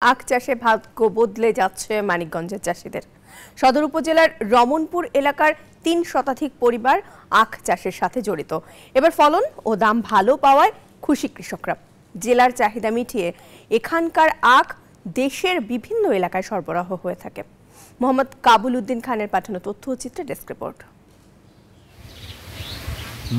আখ চাষে ভাগ্য বদলে যাচ্ছে মানিকগঞ্জের চাষিদের। সদর উপজেলার রমনপুর এলাকার ৩ শতাধিক পরিবার আখ চাষের সাথে জড়িত। এবার ফলন ও দাম ভালো পাওয়ায় খুশি কৃষকরা। জেলার চাহিদা মিটিয়ে এখানকার আখ দেশের বিভিন্ন এলাকায় সরবরাহ হয়ে থাকে। মোহাম্মদ কাবুল উদ্দিন খানের পাঠানো তথ্যচিত্রে ডেস্ক রিপোর্ট।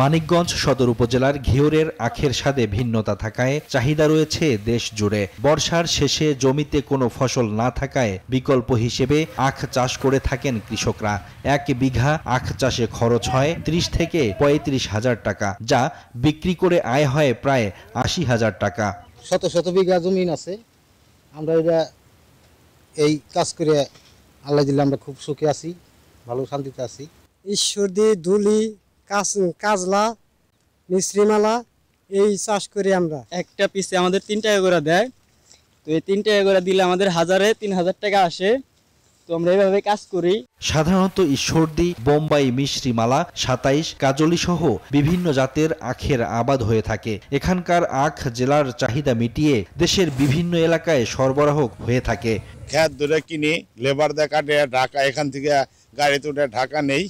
মানিকগঞ্জ সদর উপজেলার ঘিওরের আখের স্বাদে ভিন্নতা থাকায় চাহিদা রয়েছে দেশ জুড়ে। বর্ষার শেষে জমিতে কোনো ফসল না থাকায় বিকল্প হিসেবে আখ চাষ করে থাকেন কৃষকরা। ১ বিঘা আখ চাষে খরচ হয় ৩০ থেকে ৩৫ হাজার টাকা, যা বিক্রি করে আয় হয় প্রায় ৮০ হাজার টাকা। শত শত বিঘা জমিন আছে। আমরা এটা এই কাজ করে আল্লাহ দিলে আমরা খুব সুখে আছি, ভালো শান্তিতে আছি। ঈশ্বরদী, ধুলি, কাজলা, মিশ্রিমালা এই চাষ করি আমরা। একটা পিসে আমাদের ৩ টাকা করে দেয়। তো এই ৩ টাকা করে দিলে আমাদের হাজারে ৩,০০০ টাকা আসে। তো আমরা এইভাবে কাজ করি। সাধারণত ঈশ্বরদী, বোম্বাই মিশ্রিমালা, ২৭, কাজলি সহ বিভিন্ন জাতের আখের আবাদ হয়ে থাকে। এখানকার আখ জেলার চাহিদা মিটিয়ে দেশের বিভিন্ন এলাকায় সরবরাহ হয়ে থাকে। খেত ধরে কিনি, লেবার দিয়ে কাটে ঢাকা, এখান থেকে গাড়িতে উঠে ঢাকা নেই।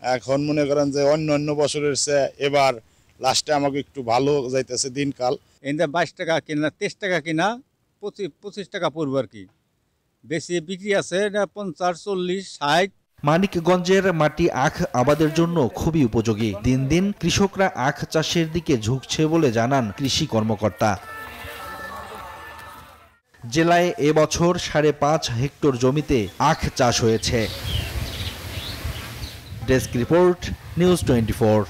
এখন মনে করেন যে অন্য বছরের চেয়ে এবার লাস্টে আমাকে একটু ভালো যাইতেছে দিনকাল। এটা ২২ টাকা কিনা, ২৩ টাকা কিনা, ২৫ টাকা পড়বে আর কি। বেশি বিক্রি আছে এটা ৫০, ৪০, ৬০। মানিকগঞ্জের মাটি আখ আবাদের জন্য খুবই উপযোগী। দিন দিন কৃষকরা আখ চাষের দিকে ঝুঁকছে বলে জানান কৃষি কর্মকর্তা। জেলায় এবছর ৫.৫ হেক্টর জমিতে আখ চাষ হয়েছে। Desk report, news 24।